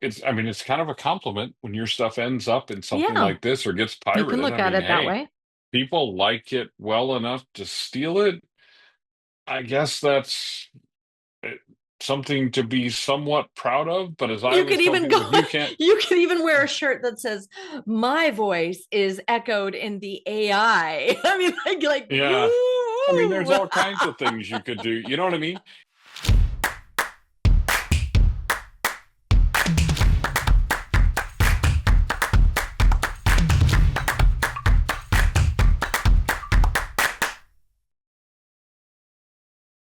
it's kind of a compliment when your stuff ends up in something Yeah, like this or gets you can pirated. look I at mean, it that hey, way. people like it well enough to steal it. I guess that's eh, something to be somewhat proud of. But as I You always could tell even go, people, you can't. you could even wear a shirt that says, "My voice is echoed in the AI." I mean, like, Yeah. I mean, there's woo. all kinds of things you could do. You know what I mean?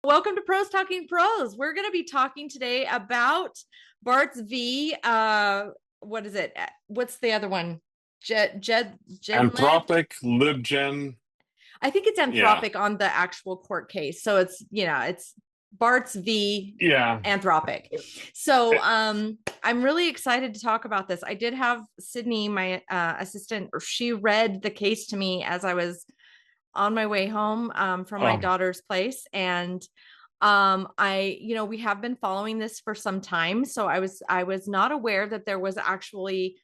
Welcome to Pros Talking Pros. We're going to be talking today about Bart's v. What is it? What's the other one? Jedlin. Anthropic, LibGen. I think it's Yeah. Anthropic on the actual court case. So it's Bart's v. Yeah. Anthropic. So Eh, I'm really excited to talk about this. I did have Sydney, my assistant, she read the case to me as I was on my way home from my Oh, daughter's place. And we have been following this for some time. So I was not aware that there was actually,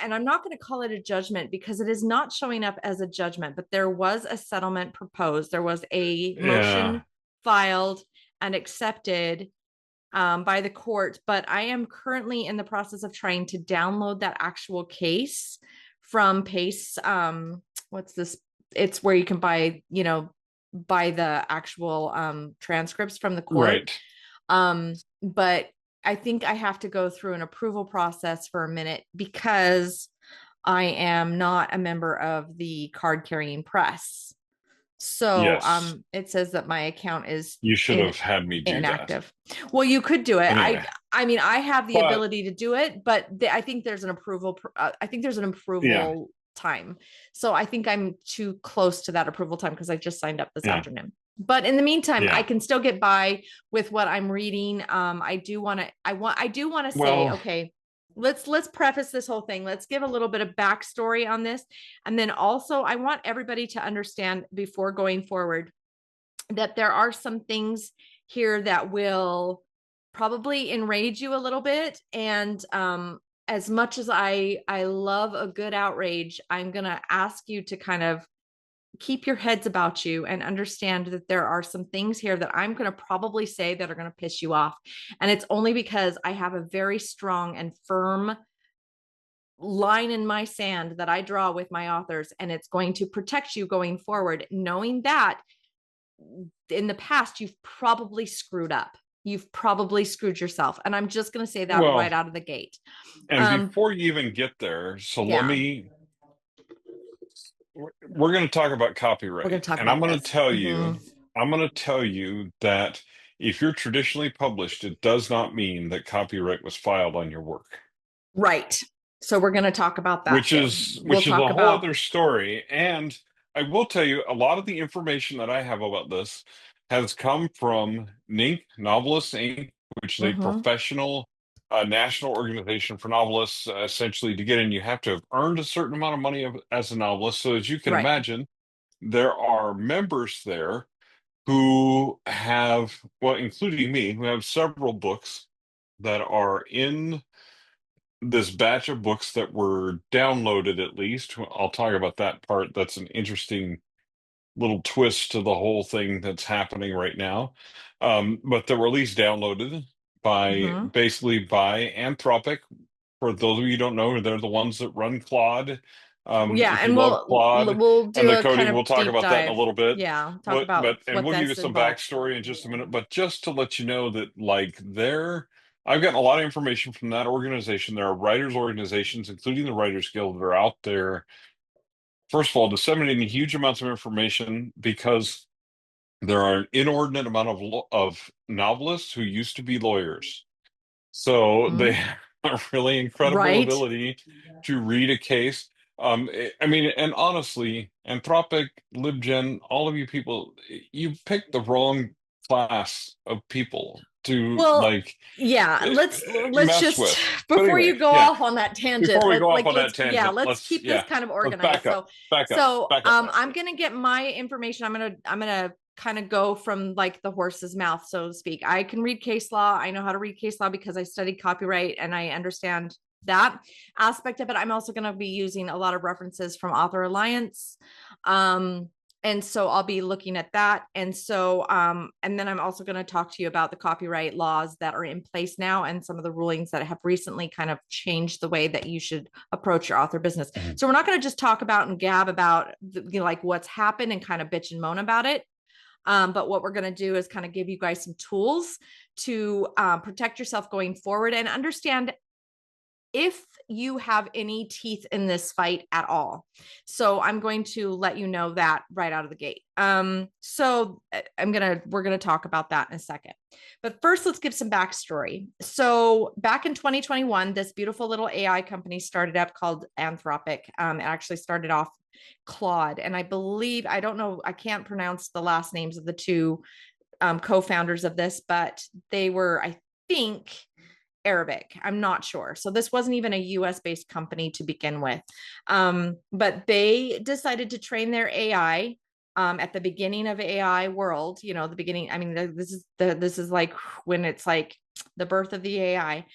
and I'm not going to call it a judgment because it is not showing up as a judgment, but there was a settlement proposed. There was a yeah. motion filed and accepted by the court, but I am currently in the process of trying to download that actual case from Pace. What's this? It's where you can buy the actual transcripts from the court. Right. But I think I have to go through an approval process for a minute because I am not a member of the card carrying press. So Yes. it says that my account is You should in have had me do that. inactive. Well, you could do it. I Anyway, I mean, I have the but ability to do it, but I think there's an approval. I think there's an yeah, approval time. So I think I'm too close to that approval time because I just signed up this yeah, afternoon. But in the meantime, I yeah. can still get by with what I'm reading. I do want to say, Well, okay, let's preface this whole thing. Let's give a little bit of backstory on this. And then also I want everybody to understand before going forward that there are some things here that will probably enrage you a little bit. And as much as I love a good outrage, I'm gonna ask you to kind of keep your heads about you and understand that there are some things here that I'm going to probably say that are going to piss you off. And it's only because I have a very strong and firm line in my sand that I draw with my authors, and it's going to protect you going forward, knowing that in the past you've probably screwed up. You've probably screwed yourself. And I'm just going to say that well, right out of the gate. and Um, before you even get there, so let yeah, me, we're going to talk about we're going copyright. to talk And I'm about going to this. tell you, Mm-hmm. I'm going to tell you that if you're traditionally published, it does not mean that copyright was filed on your work, Right. So we're going to talk about that which too. is We'll which is talk a whole about, other story. And I will tell you, a lot of the information that I have about this has come from NINC, Novelists Inc., which is a mm-hmm. professional national organization for novelists. Essentially, to get in, you have to have earned a certain amount of money as a novelist. So, as you can Right. imagine, there are members there who have, well, including me, who have several books that are in this batch of books that were downloaded, at least. I'll talk about that part. That's an interesting little twist to the whole thing that's happening right now. But they were at least downloaded by Mm-hmm. basically by Anthropic. For those of you who don't know, they're the ones that run Claude. Yeah, If you and love Claude we'll and do the a kind coding, of we'll talk deep about that in a dive. little bit. Yeah, talk But about and what we'll give you that's some involved. backstory in just a minute. But just to let you know that I've gotten a lot of information from that organization. There are writers organizations, including the Writers Guild, that are out there. First of all, disseminating huge amounts of information because there are an inordinate amount of novelists who used to be lawyers. So they Mhm. have a really incredible Right. ability to read a case. I mean, and honestly, Anthropic, LibGen, all of you people, you picked the wrong class of people to Well, like yeah, let's mess just with. But before anyway, you go yeah. off on that tangent, Before we go off on that yeah, tangent, let's keep this yeah, kind of let's organized. So back up, I'm going to get my information. I'm going to kind of go from like the horse's mouth, so to speak. I can read case law. I know how to read case law because I studied copyright and I understand that aspect of it. I'm also going to be using a lot of references from Author Alliance. And so I'll be looking at that. And so, and then I'm also going to talk to you about the copyright laws that are in place now and some of the rulings that have recently kind of changed the way that you should approach your author business. So we're not going to just talk about and gab about like what's happened and kind of bitch and moan about it. But what we're going to do is kind of give you guys some tools to protect yourself going forward and understand if you have any teeth in this fight at all. So I'm going to let you know that right out of the gate. So we're going to talk about that in a second. But first, let's give some backstory. So back in 2021, this beautiful little AI company started up called Anthropic. It actually started off Claude. And I believe, I don't know, I can't pronounce the last names of the two co-founders of this, but they were, I think, Arabic. I'm not sure. So this wasn't even a US based company to begin with. But they decided to train their AI at the beginning of AI world, the beginning. I mean, this is like when it's like the birth of the AI.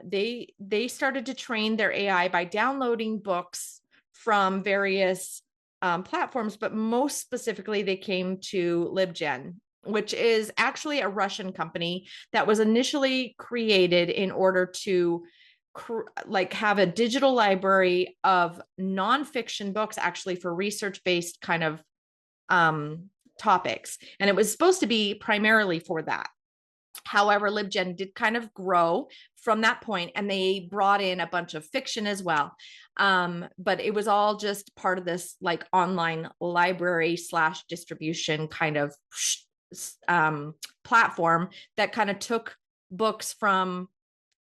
They started to train their AI by downloading books from various platforms, but most specifically, they came to LibGen, which is actually a Russian company that was initially created in order to have a digital library of nonfiction books, actually for research-based kind of topics. And it was supposed to be primarily for that. However, LibGen did kind of grow from that point, and they brought in a bunch of fiction as well. But it was all just part of this like online library / distribution kind of platform that kind of took books from,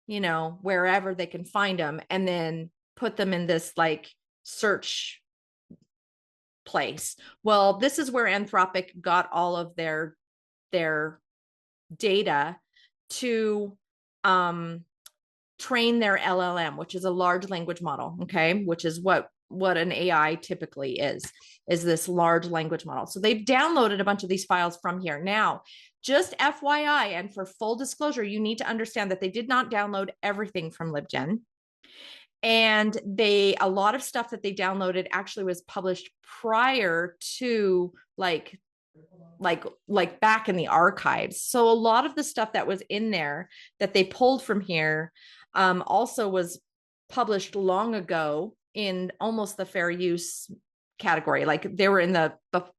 wherever they can find them and then put them in this like search place. Well, this is where Anthropic got all of their data to train their LLM, which is a large language model, okay, which is what an AI typically is this large language model. So they've downloaded a bunch of these files from here. Now, just FYI, and for full disclosure, you need to understand that they did not download everything from LibGen. And a lot of stuff that they downloaded actually was published prior to like back in the archives. So a lot of the stuff that was in there that they pulled from here also was published long ago in almost the fair use category. Like they were in the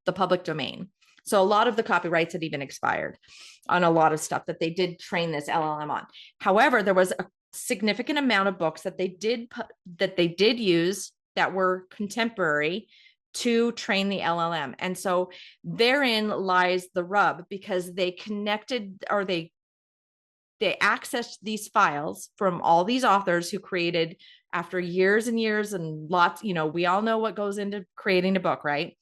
public domain. So a lot of the copyrights had even expired on a lot of stuff that they did train this LLM on. However, there was a significant amount of books that they did use that were contemporary to train the LLM. And so therein lies the rub, because they connected, or they accessed these files from all these authors who created after years and years and lots, we all know what goes into creating a book, right?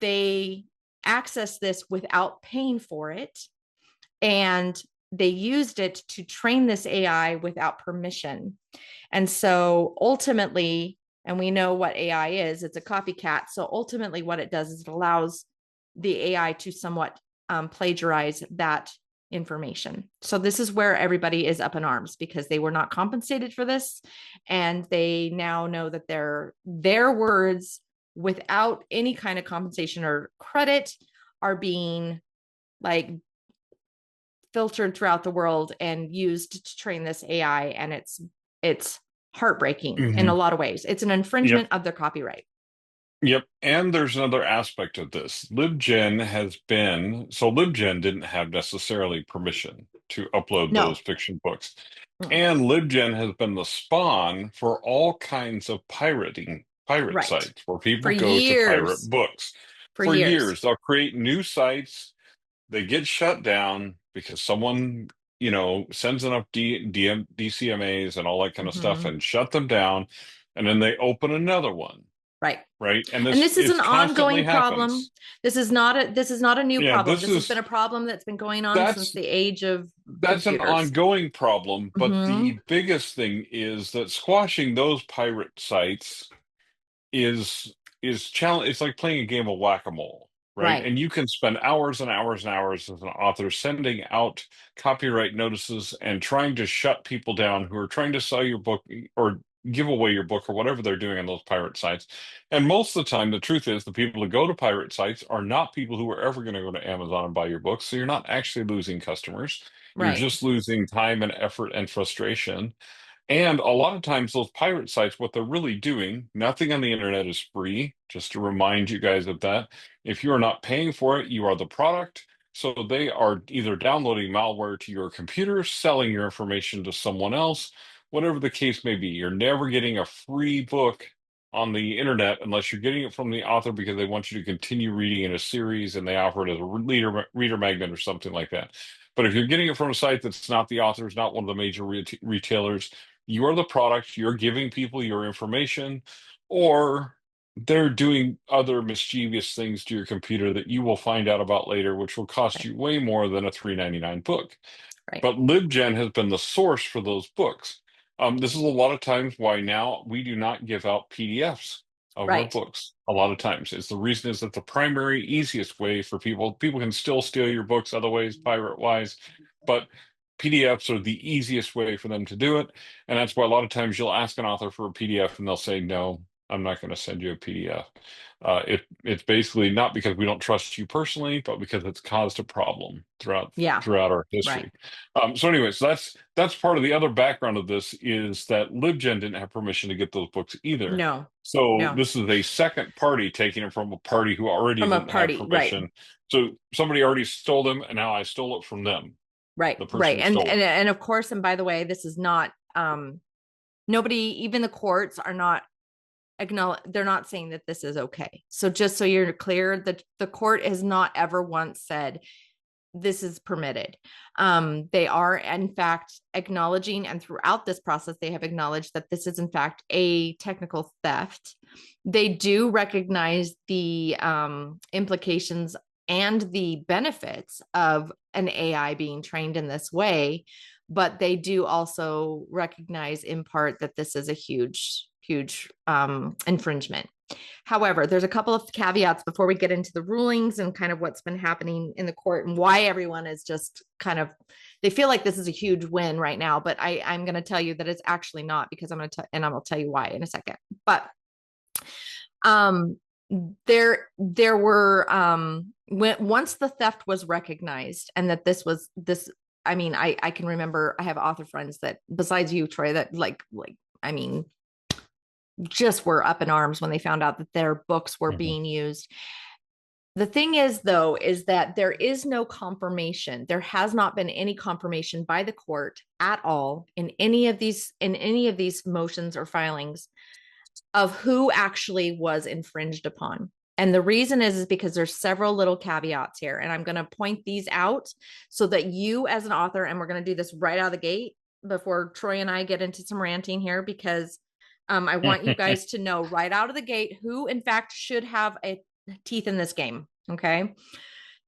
They accessed this without paying for it. And they used it to train this AI without permission. And so ultimately, and we know what AI is, it's a copycat. So ultimately what it does is it allows the AI to somewhat plagiarize that information. So this is where everybody is up in arms, because they were not compensated for this. And they now know that their words, without any kind of compensation or credit, are being like filtered throughout the world and used to train this AI. And it's heartbreaking in a lot of ways. It's an infringement of their copyright. Yep. And there's another aspect of this. LibGen didn't have necessarily permission to upload those No. fiction books. And LibGen has been the spawn for all kinds of pirate Right. sites where people For go to pirate years. books. For years. They'll create new sites. They get shut down because someone, sends enough DCMAs and all that kind of stuff and shut them down. And then they open another one. Right. Right. And this is it an constantly ongoing problem. happens. This is not a new problem. This has Is been a problem that's been going on since the age of that's an computers. ongoing problem. But the biggest thing is that squashing those pirate sites is challenge. It's like playing a game of whack-a-mole. right? Right. And you can spend hours and hours and hours as an author sending out copyright notices and trying to shut people down who are trying to sell your book or give away your book or whatever they're doing on those pirate sites. And most of the time, the truth is the people who go to pirate sites are not people who are ever going to go to Amazon and buy your book. So you're not actually losing customers. You're Right. just losing time and effort and frustration. And a lot of times, those pirate sites, what they're really doing, nothing on the internet is free, just to remind you guys of that. If you are not paying for it, you are the product. So they are either downloading malware to your computer, selling your information to someone else, whatever the case may be. You're never getting a free book on the internet unless you're getting it from the author because they want you to continue reading in a series and they offer it as a reader magnet or something like that. But if you're getting it from a site that's not the author's, not one of the major retailers, you are the product, you're giving people your information, or they're doing other mischievous things to your computer that you will find out about later, which will cost Right. you way more than a $3.99 book. Right. But LibGen has been the source for those books. This is a lot of times why now we do not give out PDFs of our Right. books. A lot of times, it's the reason is that the primary easiest way for people. People can still steal your books other ways, pirate wise, but PDFs are the easiest way for them to do it, and that's why a lot of times you'll ask an author for a PDF and they'll say no. I'm not going to send you a PDF. It's basically not because we don't trust you personally, but because it's caused a problem Yeah. throughout our Right. history. So anyways, that's part of the other background of this is that LibGen didn't have permission to get those books either. No. So No. this is a second party taking it from a party who already From a didn't have party. Right. permission. So somebody already stole them, and now I stole it from them, Right. the person Right. who And stole it. and of course, and by the way, this is not nobody, even the courts are not acknowledge, they're not saying that this is okay. So just so you're clear, the court has not ever once said this is permitted. They are in fact acknowledging, and throughout this process, they have acknowledged that this is in fact a technical theft. They do recognize the implications and the benefits of an AI being trained in this way, but they do also recognize in part that this is a huge infringement. However, there's a couple of caveats before we get into the rulings and kind of what's been happening in the court and why everyone is just kind of, they feel like this is a huge win right now, but I'm going to tell you that it's actually not, because I'm going to tell you why in a second. But um there were once the theft was recognized and that this, I mean, I can remember, I have author friends that besides you, Troy, that I mean, just were up in arms when they found out that their books were Mhm. being used. The thing is, though, is that there is no confirmation. There has not been any confirmation by the court at all in any of these motions or filings of who actually was infringed upon. And the reason is because there's several little caveats here, and I'm going to point these out so that you as an author, and we're going to do this right out of the gate before Troy and I get into some ranting here, because I want you guys to know right out of the gate who, in fact, should have a teeth in this game. Okay.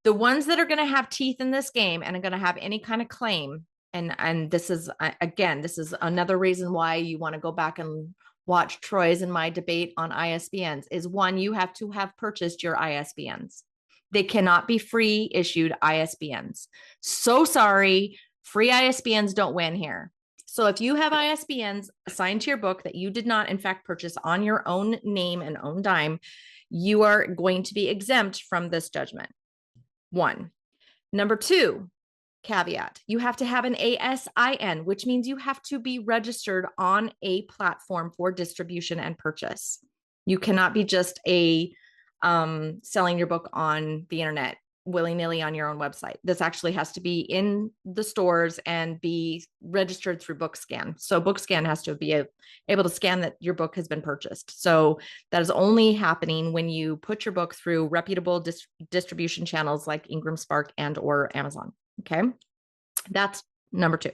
The ones that are going to have teeth in this game and are going to have any kind of claim. And this is, again, this is another reason why you want to go back and watch Troy's and my debate on ISBNs is one, you have to have purchased your ISBNs. They cannot be free issued ISBNs. So sorry. Free ISBNs don't win here. So if you have ISBNs assigned to your book that you did not, in fact, purchase on your own name and own dime, you are going to be exempt from this judgment. One. Number two, caveat, you have to have an ASIN, which means you have to be registered on a platform for distribution and purchase. You cannot be just selling your book on the internet willy-nilly on your own website. This actually has to be in the stores and be registered through BookScan. So BookScan has to be able to scan that your book has been purchased. So that is only happening when you put your book through reputable distribution channels like Ingram Spark and or Amazon. Okay. That's number two.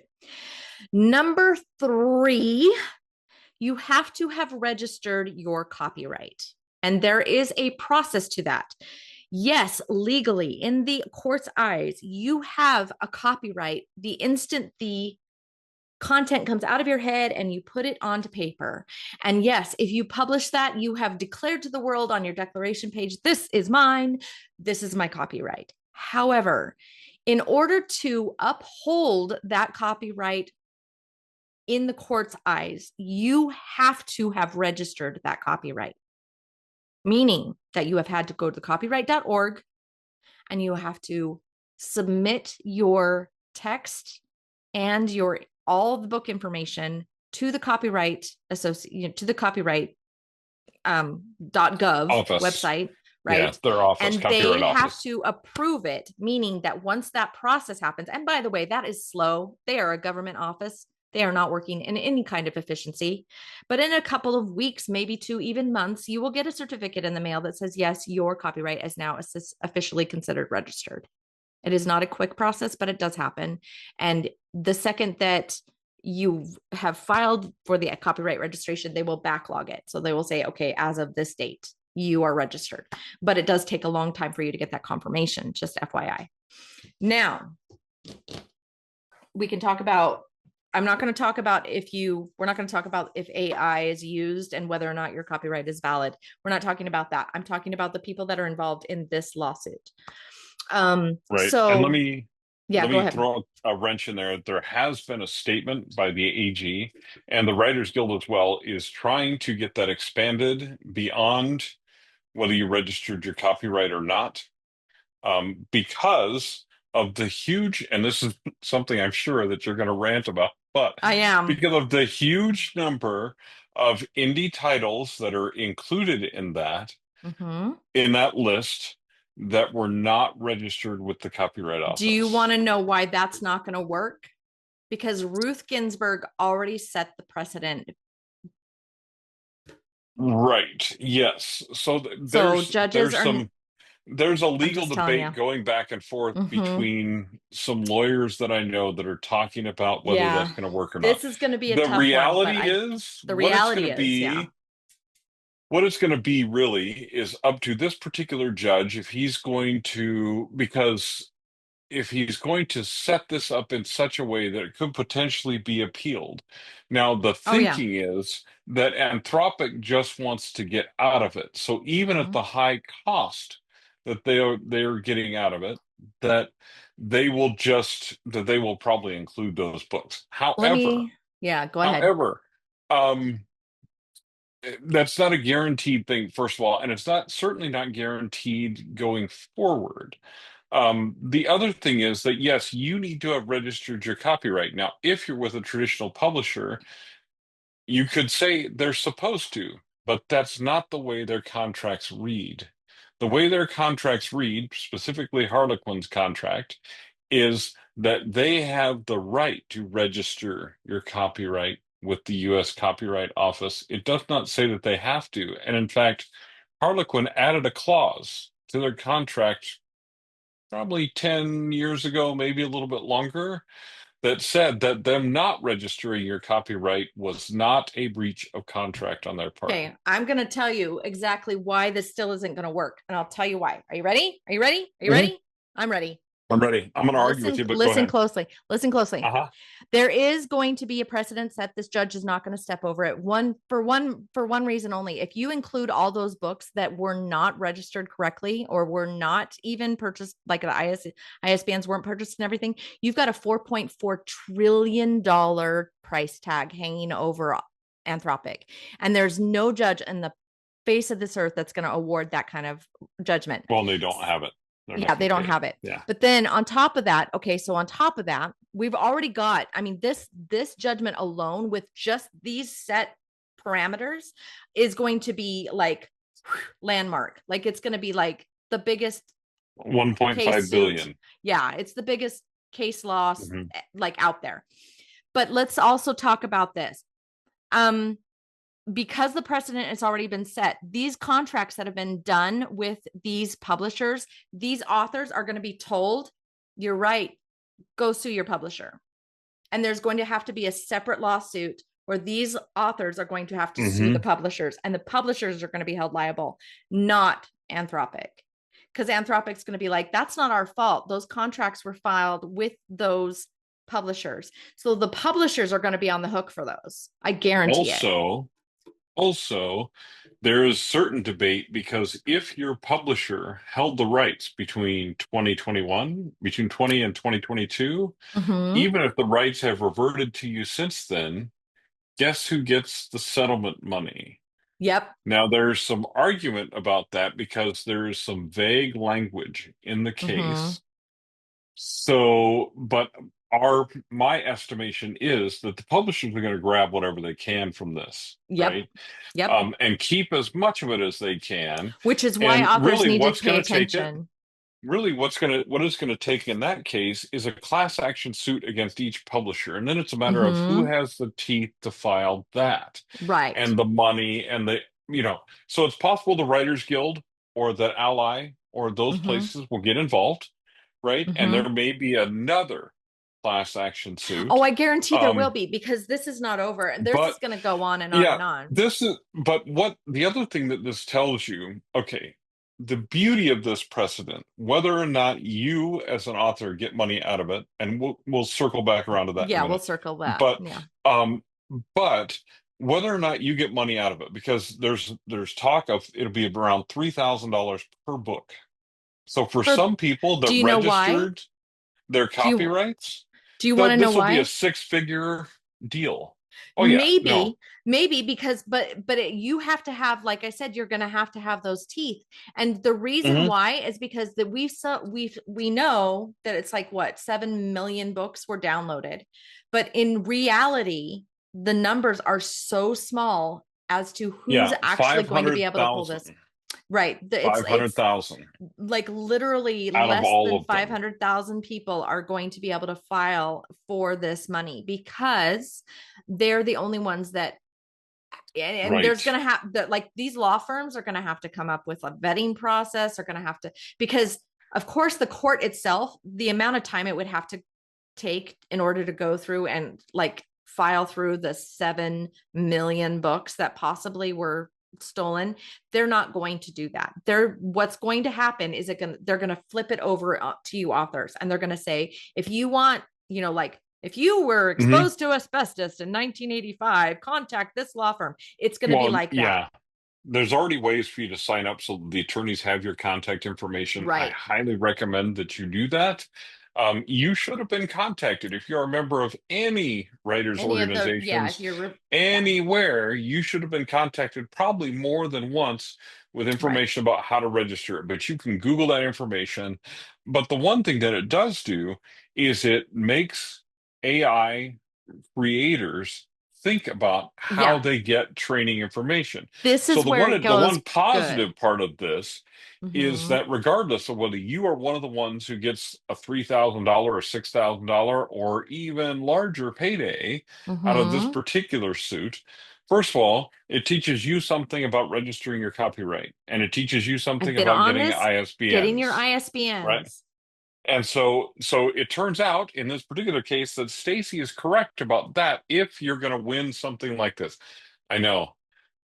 Number three, you have to have registered your copyright. And there is a process to that. Yes, legally, in the court's eyes, you have a copyright the instant the content comes out of your head and you put it onto paper. And yes, if you publish that, you have declared to the world on your declaration page, this is mine, this is my copyright. However, in order to uphold that copyright in the court's eyes, you have to have registered that copyright, meaning that you have had to go to the copyright.org and you have to submit your text and your all the book information to the copyright .gov Office. website, right? Yeah, their office, And they copyright have office. to approve it, meaning that once that process happens, and by the way, that is slow. They are a government office. They are not working in any kind of efficiency. But in a couple of weeks, maybe 2 even months, you will get a certificate in the mail that says, yes, your copyright is now officially considered registered. It is not a quick process, but it does happen. And the second that you have filed for the copyright registration, they will backlog it. So they will say, okay, as of this date, you are registered. But it does take a long time for you to get that confirmation, just FYI. Now, we can talk about, we're not going to talk about if AI is used and whether or not your copyright is valid. We're not talking about that. I'm talking about the people that are involved in this lawsuit. Right. So And let go me ahead. throw a wrench in there. There has been a statement by the AG, and the Writers Guild as well is trying to get that expanded beyond whether you registered your copyright or not, because of the huge, and this is something I'm sure that you're going to rant about, but I am. because of the huge number of indie titles that are included Mm-hmm. in that list that were not registered with the Copyright Do you want Office. to know why that's not going to work? Because Ruth Ginsburg already set the precedent. Right. Yes. So So judges are, there's a I'm legal just telling debate you. going back and forth Mm-hmm. between some lawyers that I know that are talking about whether that's Yeah. going to work or not. This is going to be a The tough one, but reality is the reality is, yeah. what it's going to be really is up to this particular judge if he's going to, because if he's going to set this up in such a way that it could potentially be appealed. Now, the Oh, yeah. thinking is that Anthropic just wants to get out of it. So even at Mhm. the high cost that they're getting out of it, that they will probably include those books. Yeah, go ahead. However, um, that's not a guaranteed thing, first of all, and it's not certainly not guaranteed going forward. The other thing is that yes, you need to have registered your copyright. Now, if you're with a traditional publisher, you could say they're supposed to, but that's not the way their contracts read. The way their contracts read, specifically Harlequin's contract, is that they have the right to register your copyright with the U.S. Copyright Office. It does not say that they have to. And in fact, Harlequin added a clause to their contract probably 10 years ago, maybe a little bit longer, that said that them not registering your copyright was not a breach of contract on their part. Okay, I'm going to tell you exactly why this still isn't going to work. And I'll tell you why. Are you ready? Are you ready? Are you Mhm. ready? I'm ready. I'm ready. I'm going to argue with you, but go Listen ahead. closely. Listen closely. Uh-huh. There is going to be a precedent set. This judge is not going to step over it. For one reason only. If you include all those books that were not registered correctly or were not even purchased, like the ISBNs weren't purchased and everything, you've got a $4.4 trillion price tag hanging over Anthropic. And there's no judge in the face of this earth that's going to award that kind of judgment. Well, they don't have it. They're Yeah, not they going to don't pay it. have it. Yeah. But then on top of that, okay, so on top of that, we've already got, I mean, this judgment alone with just these set parameters is going to be like landmark. Like it's going to be like the biggest case 1.5 suit. billion. Yeah, it's the biggest case loss Mhm. like out there. But let's also talk about this. Because the precedent has already been set, these contracts that have been done with these publishers, these authors are going to be told, you're right, go sue your publisher. And there's going to have to be a separate lawsuit where these authors are going to have to sue the Mhm. publishers, and the publishers are going to be held liable, not Anthropic. Because Anthropic's going to be like, that's not our fault. Those contracts were filed with those publishers. So the publishers are going to be on the hook for those. I guarantee it. Also, there is certain debate because if your publisher held the rights between 2021, between 20 and 2022, Mm-hmm. even if the rights have reverted to you since then, guess who gets the settlement money? Yep. Now, there's some argument about that because there is some vague language in the Mm-hmm. case. So, but my estimation is that the publishers are going to grab whatever they can from this, Yep. right? Yep. And keep as much of it as they can. Which is why And authors need to pay attention. what it's going to take in that case is a class action suit against each publisher. And then it's a matter of who Mm-hmm. has the teeth to file that Right. and the money and so it's possible the Writers Guild or the Ally or those Mm-hmm. places will get involved, right? And Mm-hmm. there may be another class action Oh, suit. I guarantee there will Um, be because this is not over. There's but just going to go on and on yeah, and on. but what the other thing that this tells you, okay, the beauty of this precedent, whether or not you as an author get money out of it, and we'll circle back around to that in a Yeah, we'll minute, circle that. but Yeah. um, but whether or not you get money out of it, because there's talk of it'll be around $3,000 per book. So for For some people Do that you know why? registered their Do you copyrights, do you want to know this will be a why? six-figure deal. Oh yeah, no. Maybe because you have to have, like I said, you're going to have those teeth. And the reason Hmm. why is because that we know that it's like what 7 million books were downloaded, but in reality the numbers are so small as to who's Yeah, actually going to be able to pull this. 500,000. Right. It's 500,000 like literally out of less all than of them. 500,000 people are going to be able to file for this money because they're the only ones that, and there's Right. going to have that, like these law firms are going to have to come up with a vetting process, are going to have to, because of course the court itself, the amount of time it would have to take in order to go through and like file through the 7 million books that possibly were stolen, they're not going to do that. What's going to happen is they're going to flip it over to you authors, and they're going to say, if you want, like if you were Hmm. exposed to asbestos in 1985, contact this law firm. It's going to be Well, like that. yeah. There's already ways for you to sign up so the attorneys have your contact information. I Right. highly recommend that you do that. You should have been contacted if you're a member of any writers Any of the, yeah, if organizations you're, yeah, anywhere. You should have been contacted probably more than once with right. information about how to register it. But you can Google that information. But the one thing that it does do is it makes AI creators think about how Yeah. they get training information. This So is where it the goes one good. positive part of this is Mm-hmm. that regardless of whether you are one of the ones who gets a $3,000 or $6,000 or even larger payday out of this Mm-hmm. particular suit, first of all, it teaches you something about registering your copyright, and it teaches you I've something been about on getting this, getting your ISBNs, right? ISBNs. And so it turns out in this particular case that Stacey is correct about that if you're going to win something like this. I know.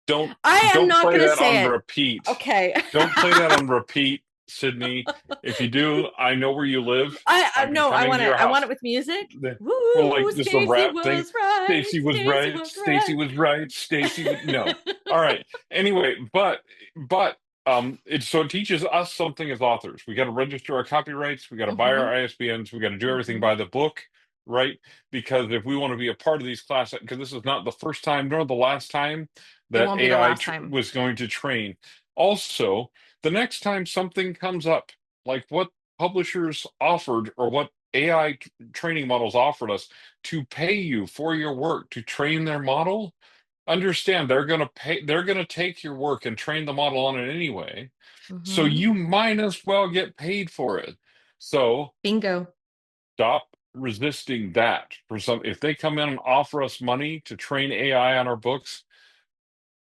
Don't I am don't not play going to that say on it. repeat. Okay. Don't play that on repeat, Sydney. If you do, I know where you live. I I can no, come into your I want it house. with music. The- well, Woo, like just a Stacey rap thing. was right. Stacy was Stacey right. was Stacy right. was right. Stacy would no. All right. Anyway, but it teaches us something as authors. We got to register our copyrights. We got to buy Mm-hmm. our ISBNs. We got to do everything Mm-hmm. by the book, right? Because if we want to be a part of these classes, because this is not the first time nor the last time It that won't be the AI last time. was going to train. Also, the next time something comes up, like what publishers offered or what AI training models offered us to pay you for your work to train their model, understand they're going to take your work and train the model on it anyway. So Mm-hmm. you might as well get paid for it. So Bingo. stop resisting that for some if they come in and offer us money to train AI on our books,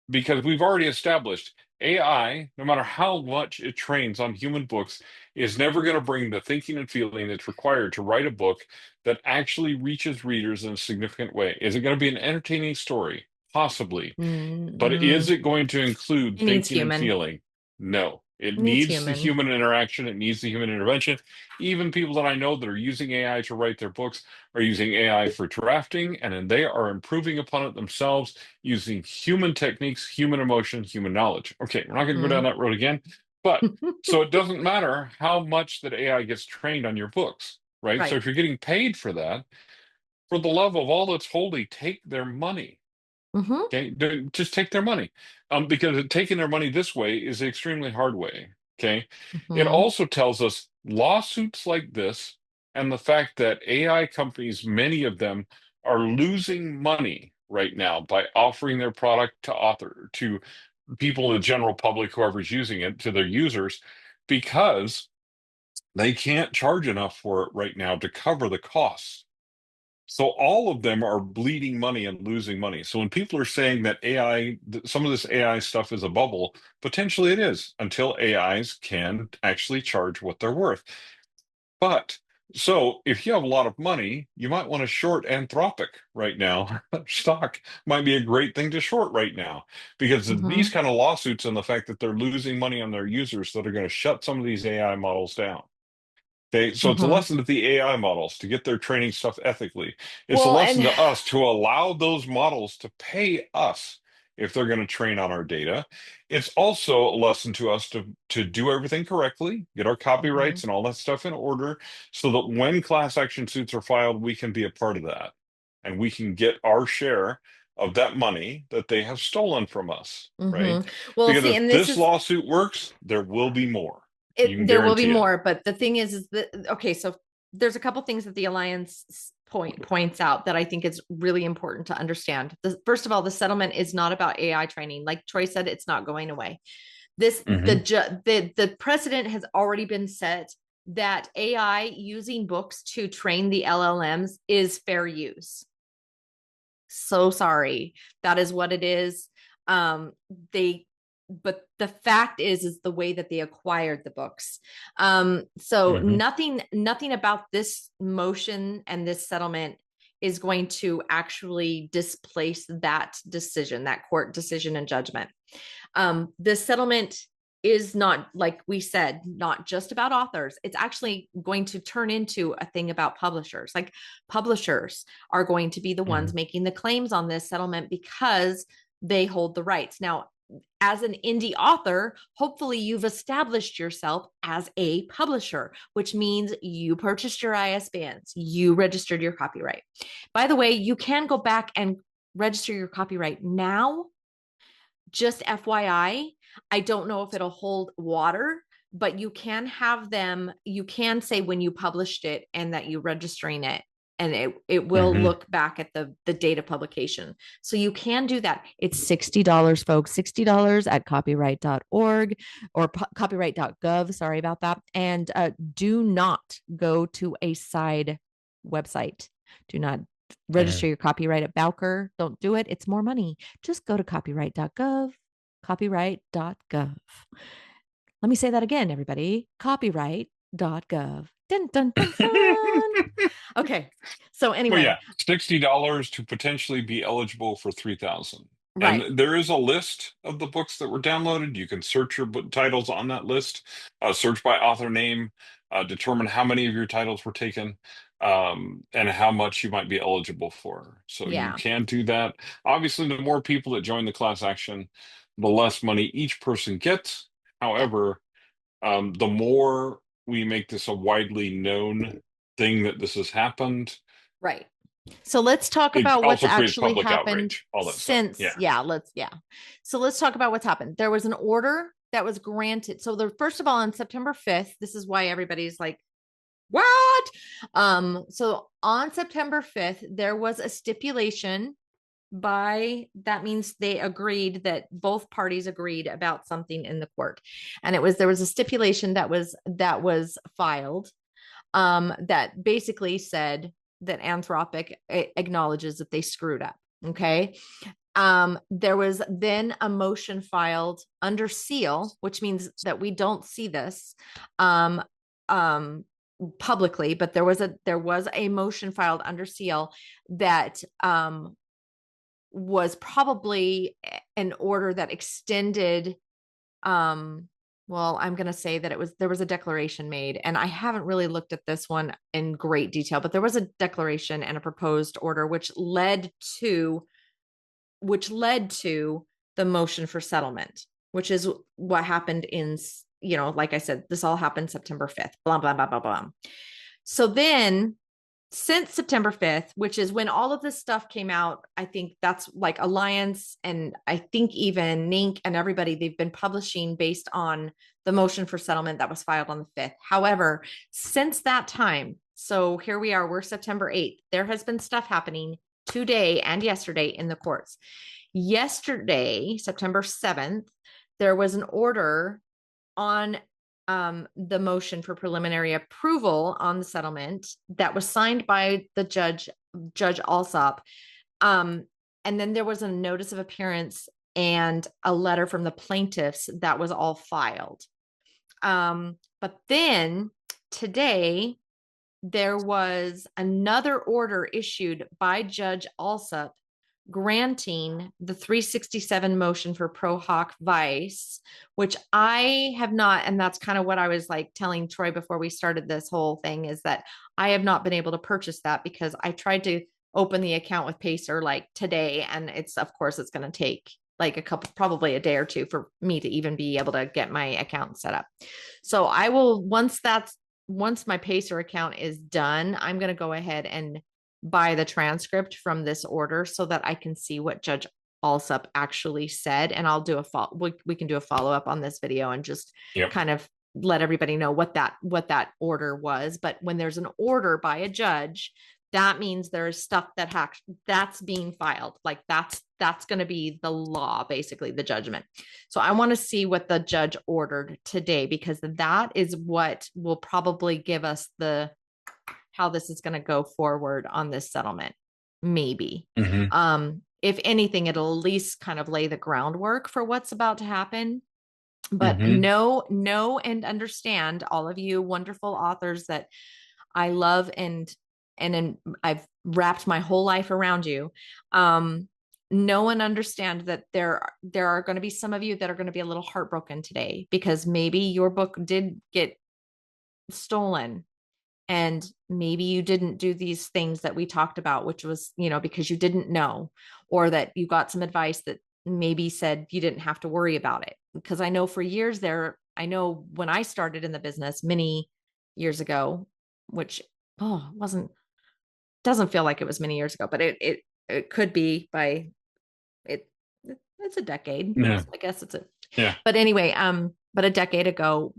because we've already established AI, no matter how much it trains on human books, is never going to bring the thinking and feeling that's required to write a book that actually reaches readers in a significant way. Is it going to be an entertaining story? Possibly. But is Mm-hmm. it going to include It needs thinking and human. feeling? No. It Needs needs the human. human interaction. It needs the human intervention. Even people that I know that are using AI to write their books are using AI for drafting, and then they are improving upon it themselves using human techniques, human emotion, human knowledge. Okay, we're not going to go down Mhm. that road again, but so it doesn't matter how much that AI gets trained on your books, right? So Right. if you're getting paid for that, for the love of all that's holy, take their money. Hmm. Okay, just take their money, because taking their money this way is an extremely hard way. Okay, it Hmm. also tells us lawsuits like this and the fact that AI companies, many of them, are losing money right now by offering their product to people in the general public, whoever's using it, to their users, because they can't charge enough for it right now to cover the costs. So all of them are bleeding money and losing money. So when people are saying that some of this AI stuff is a bubble, potentially it is until AIs can actually charge what they're worth. But so if you have a lot of money, you might want to short Anthropic right now. Stock might be a great thing to short right now because of these Hmm. kind of lawsuits and the fact that they're losing money on their users that are going to shut some of these AI models down. Okay, so it's a Hmm. lesson to the AI models to get their training stuff ethically. It's a Well, lesson and to us to allow those models to pay us if they're going to train on our data. It's also a lesson to us to do everything correctly, get our Mhm. copyrights and all that stuff in order, so that when class action suits are filed, we can be a part of that and we can get our share of that money that they have stolen from us, right? Hmm. Well, Because see, if and this this is lawsuit works, there will be more. You it. can There will be guarantee it. more, but the thing is that okay. So there's a couple things that the alliance points out that I think is really important to understand. First of all, the settlement is not about AI training. Like Troy said, it's not going away. Hmm. The precedent has already been set that AI using books to train the LLMs is fair use. So sorry, that is what it is. um they but the fact is the way that they acquired the books. So Hmm. nothing about this motion and this settlement is going to actually displace that decision, that court decision and judgment. The settlement is not, like we said, not just about authors. It's actually going to turn into a thing about publishers. Like publishers are going to be the Hmm. ones making the claims on this settlement because they hold the rights. Now, as an indie author, hopefully you've established yourself as a publisher, which means you purchased your ISBNs, you registered your copyright. By the way, you can go back and register your copyright now. Just FYI, I don't know if it'll hold water, but you can have them, you can say when you published it and that you're registering it, and it will Hmm. look back at the date of publication. So you can do that. It's $60, folks, $60 at copyright.org or copyright.gov. Sorry about that. And do not go to a side website. Do not register Hmm. your copyright at Bowker. Don't do it. It's more money. Just go to copyright.gov, copyright.gov. Let me say that again, everybody. Copyright.gov. Dun, dun, dun, dun. Okay. So Well, yeah, anyway, $60 to potentially be eligible for 3,000. right. And there is a list of the books that were downloaded. You can search your book titles on that list, search by author name, determine how many of your titles were taken, and how much you might be eligible for. So you Yeah. can do that. Obviously, the more people that join the class action, the less money each person gets. Yeah. However, the more we make this a widely known thing that this has happened, Right. So let's talk it about what's also creates actually public happened outrage, all that stuff. since, Yeah. yeah. So let's talk about what's happened. There was an order that was granted. So the first of all, on September 5th, this is why everybody's like, what? So on September 5th, there was a stipulation by, that means they agreed, that both parties agreed about something in the court. And there was a stipulation that was filed, that basically said that Anthropic acknowledges that they screwed up. Okay. There was then a motion filed under seal, which means that we don't see this um, um, publicly, but there was a motion filed under seal that was probably an order that extended um, Well, I'm going to say that there was a declaration made, and I haven't really looked at this one in great detail, but there was a declaration and a proposed order to which led to the motion for settlement, which is what happened in, like I said, this all happened September 5th, blah, blah, blah, blah, blah. So then since September 5th, which is when all of this stuff came out, I think that's like Alliance and I think even Nink and everybody, they've been publishing based on the motion for settlement that was filed on the 5th. However, since that time, so here we are, we're September 8th, there has been stuff happening today and yesterday in the courts. Yesterday, September 7th, there was an order on the motion for preliminary approval on the settlement that was signed by the Judge Alsop. And then there was a notice of appearance and a letter from the plaintiffs that was all filed. But then today, there was another order issued by Judge Alsop granting the 367 motion for pro hoc vice, which I have not, and that's kind of what I was like telling Troy before we started this whole thing, is that I have not been able to purchase that because I tried to open the account with Pacer like today, and it's going to take like probably a day or two for me to even be able to get my account set up. So I will, once my Pacer account is done, I'm going to go ahead and buy the transcript from this order so that I can see what Judge Alsop actually said. And I'll do we can do a follow-up on this video and just kind of let everybody know what that order was. But when there's an order by a judge, that means there's stuff that's being filed. Like that's going to be the law, basically the judgment. So I want to see what the judge ordered today, because that is what will probably give us how this is going to go forward on this settlement. Maybe. If anything, it'll at least kind of lay the groundwork for what's about to happen. But know and understand, all of you wonderful authors that I love and I've wrapped my whole life around you. Know and understand that there are going to be some of you that are going to be a little heartbroken today because maybe your book did get stolen. And maybe you didn't do these things that we talked about, which was, because you didn't know, or that you got some advice that maybe said you didn't have to worry about it. Because I know for years there, I know when I started in the business many years ago, which doesn't feel like it was many years ago, but it could be by it's a decade. Yeah. So I guess yeah. But anyway, but a decade ago,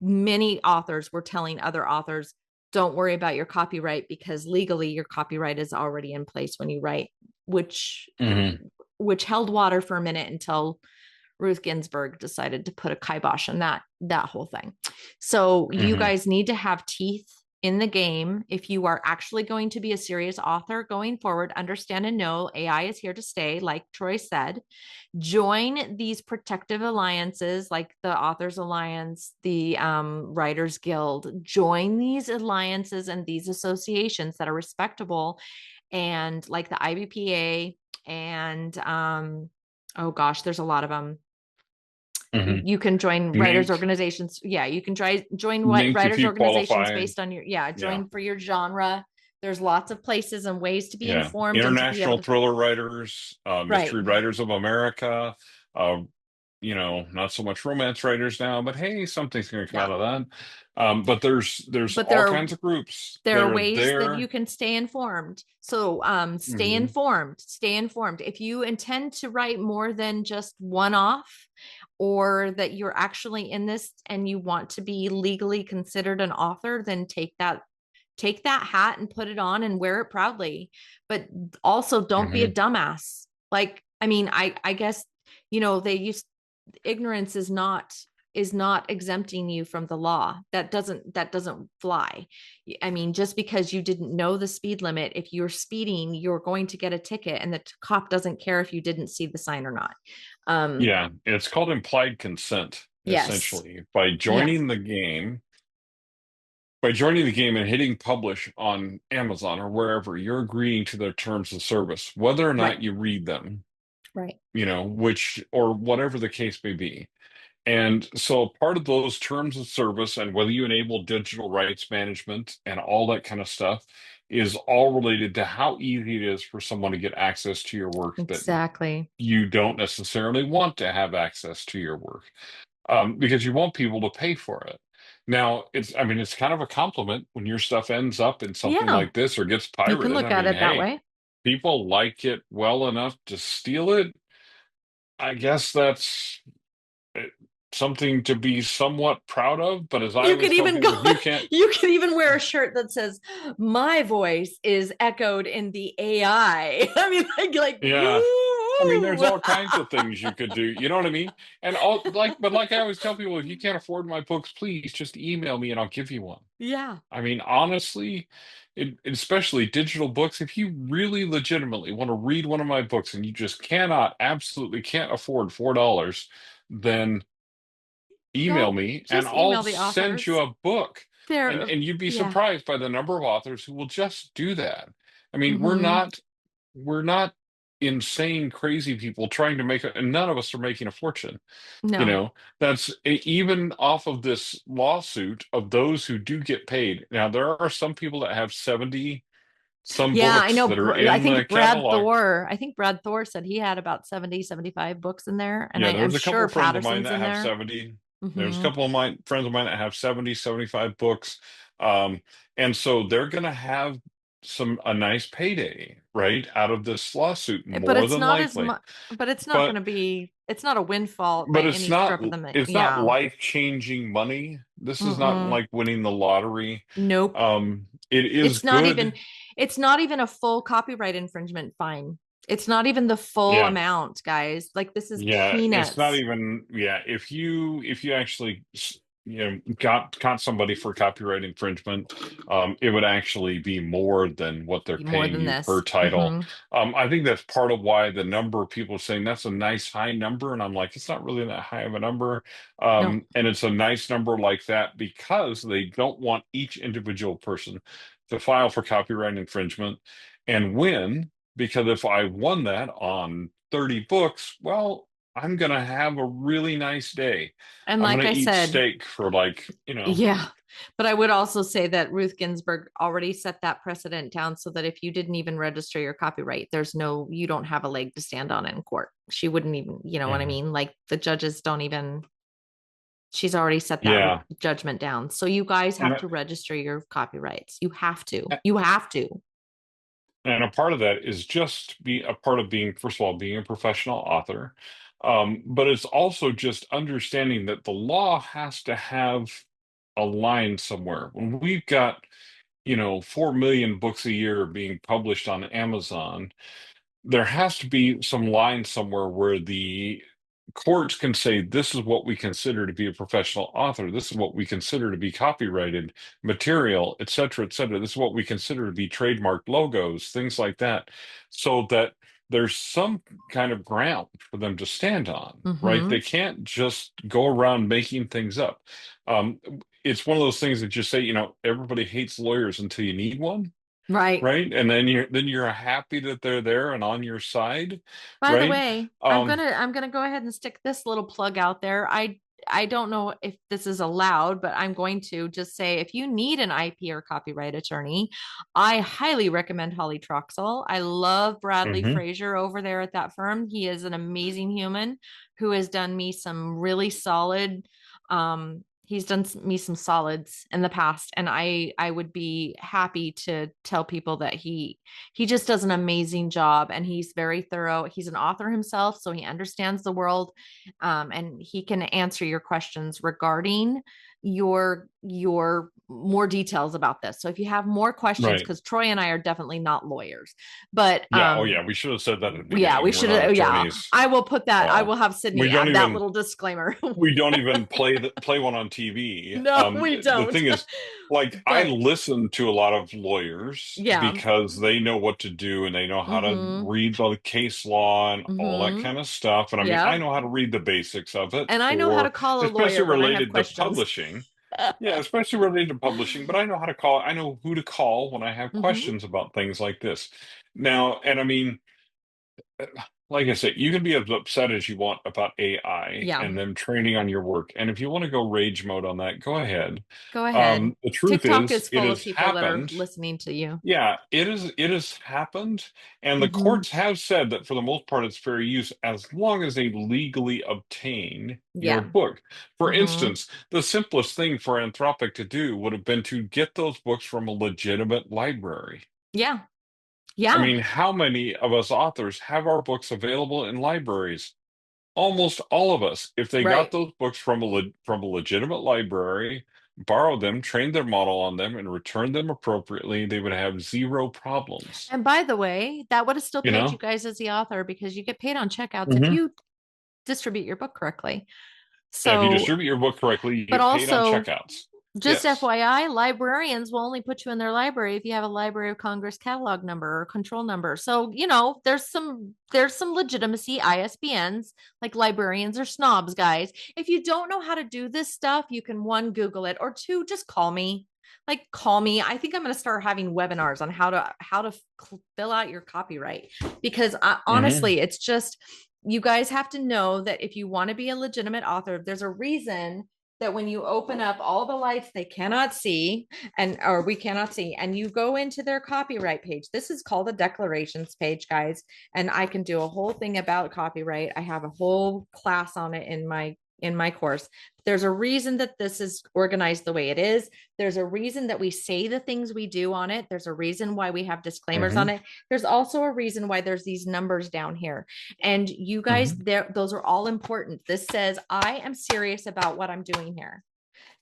many authors were telling other authors, don't worry about your copyright because legally your copyright is already in place when you write, which held water for a minute until Ruth Ginsburg decided to put a kibosh on that whole thing. So you guys need to have teeth in the game. If you are actually going to be a serious author going forward, understand and know AI is here to stay, like Troy said. Join these protective alliances like the Authors Alliance, the Writers Guild. Join these alliances and these associations that are respectable, and like the IBPA and oh gosh, there's a lot of them. You can join writers organizations. Yeah, you can join writers organizations based on join for your genre. There's lots of places and ways to be informed. International Thriller Writers, Mystery Writers of America, not so much romance writers now, but hey, something's going to come out of that. But there's all kinds of groups. There are ways that you can stay informed. So stay informed. If you intend to write more than just one off, or that you're actually in this and you want to be legally considered an author, then take that hat and put it on and wear it proudly. But also don't be a dumbass. Like, I mean, I guess, ignorance is not exempting you from the law. That doesn't fly. I mean, just because you didn't know the speed limit, if you're speeding, you're going to get a ticket, and the cop doesn't care if you didn't see the sign or not. It's called implied consent, essentially. By joining the game, and hitting publish on Amazon or wherever, you're agreeing to their terms of service, whether or not you read them. Which, or whatever the case may be. And so part of those terms of service and whether you enable digital rights management and all that kind of stuff is all related to how easy it is for someone to get access to your work that Exactly. you don't necessarily want to have access to your work, because you want people to pay for it. Now, I mean, it's kind of a compliment when your stuff ends up in something Yeah, like this or gets you can pirated. look I at mean, it that hey, way. people like it well enough to steal it. I guess that's uh, something to be somewhat proud of. But as I You always could tell even people, go, if you can't, you could even wear a shirt that says, "My voice is echoed in the AI." I mean, like, yeah. I mean, there's woo. all kinds of things you could do. You know what I mean? And all but like I always tell people, if you can't afford my books, please just email me and I'll give you one. Yeah. I mean, honestly, especially digital books, if you really legitimately want to read one of my books and you just absolutely can't afford $4, then email Don't me and just I'll email the send you authors. a book. And They're, and you'd be yeah. surprised by the number of authors who will just do that. I mean, Mm-hmm. we're not insane, crazy people trying to and none of us are making a fortune. You No. know, even off of this lawsuit of those who do get paid. Now, there are some people that have 70 some Yeah, I books know. that are I in the think Brad catalog. Thor, I think Brad Thor said he had about 70, 75 books in there. And Yeah, I'm there's a couple sure of friends of mine Patterson's that in have there. 70. There's a Mm-hmm. couple of my friends of mine that have 70, 75 books. Um, and so they're going to have a nice payday, right, out of this lawsuit, But more it's than not as likely. much, but it's not going But to be, it's not a windfall by it's any not stretch of the, it's not yeah. life-changing money. This is not Mm-mm. like winning the lottery. Nope. It is It's not even, good. it's not even a full copyright infringement fine. It's not even the full Yeah. amount, guys. Like this is Yeah, it's not peanuts. even, yeah, if you actually got caught somebody for copyright infringement, it would actually be more than what they're More paying than you per this. title. Hmm. I think that's part of why the number of people are saying that's a nice high number, and I'm like, it's not really that high of a number. No. And it's a nice number like that because they don't want each individual person to file for copyright infringement and win. Because if I won that on 30 books, well, I'm gonna have a really nice day. And I'm gonna like I eat said, steak for like, yeah. But I would also say that Ruth Ginsburg already set that precedent down so that if you didn't even register your copyright, you don't have a leg to stand on in court. She wouldn't even, you know what I Mhm. mean? Like the judges don't even, she's already set that Yeah. judgment down. So you guys And have a, to register your copyrights. You have to. You have to. and a part of that is just be a part of being, first of all, being a professional author. But it's also just understanding that the law has to have a line somewhere. When we've got, 4 million books a year being published on Amazon, there has to be some line somewhere where the courts can say, this is what we consider to be a professional author. This is what we consider to be copyrighted material, et cetera, et cetera. This is what we consider to be trademarked logos, things like that, so that there's some kind of ground for them to stand on, right? Mm-hmm. They can't just go around making things up. Um, it's one of those things that just say, everybody hates lawyers until you need one, Right. right? And then you're happy that they're there and on your side, By the right? way, Um, I'm gonna go ahead and stick this little plug out there. I don't know if this is allowed, but I'm going to just say if you need an IP or copyright attorney, I highly recommend Holly Troxell. I love Bradley mhm. Frazier over there at that firm. He is an amazing human who has done me some really solid he's done me some solids in the past, and I would be happy to tell people that he just does an amazing job, and he's very thorough. He's an author himself, so he understands the world, and he can answer your questions regarding your more details about this. So if you have more questions, Right. because Troy and I are definitely not lawyers, but Yeah. Oh, yeah. We should have said that at the yeah, we beginning. We're should. not Yeah, attorneys. I will put that. I Uh, will have we Sydney don't add that even little disclaimer. we don't even play one on TV. No, we The don't. thing is, like, I But listen to a lot of lawyers yeah. because they know what to do and they know how to Mm-hmm. read the case law and all that Mm-hmm. kind of stuff. And I mean, I Yep. know how to read the basics of it And I know how to for, call a especially lawyer when I have related to questions. publishing. Yeah, especially related to publishing, but I know how to call, I know who to call when I have Mm-hmm. questions about things like this. Now, and I mean, like I said, you can be as upset as you want about AI Yeah, and them training on your work. And if you want to go rage mode on that, go ahead. go ahead. The truth TikTok is, is it full of has people that are happened. listening to you. Yeah, it has happened, and the Hmm. courts have said that for the most part it's fair use as long as they legally obtain your Yeah. book. For Hmm. instance, the simplest thing for Anthropic to do would have been to get those books from a legitimate library. Yeah. I Yeah. mean, how many of us authors have our books available in libraries? Almost all of us. If they got Right. those books from from a legitimate library, borrowed them, trained their model on them, and returned them appropriately, they would have zero problems. And by the way, that would have still You paid you know? guys as the author because you get paid on checkouts if Hmm. you distribute your book correctly. And if you So, distribute your book correctly, you but get paid on also, checkouts. just Yes. FYI, librarians will only put you in their library if you have a Library of Congress catalog number or control number. So, there's some legitimacy ISBNs, like librarians are snobs, guys. If you don't know how to do this stuff, you can one Google it or two just call me. Like call me. I think I'm going to start having webinars on how to fill out your copyright because Hmm. honestly, it's just you guys have to know that if you want to be a legitimate author, there's a reason that when you open up all the lights they cannot see and or we cannot see and you go into their copyright page, this is called a declarations page, guys, and I can do a whole thing about copyright. I have a whole class on it in my course. There's a reason that this is organized the way it is. There's a reason that we say the things we do on it. There's a reason why we have disclaimers on Hmm. it. There's also a reason why there's these numbers down here. And you guys, Hmm. there, those are all important. This says, I am serious about what I'm doing here.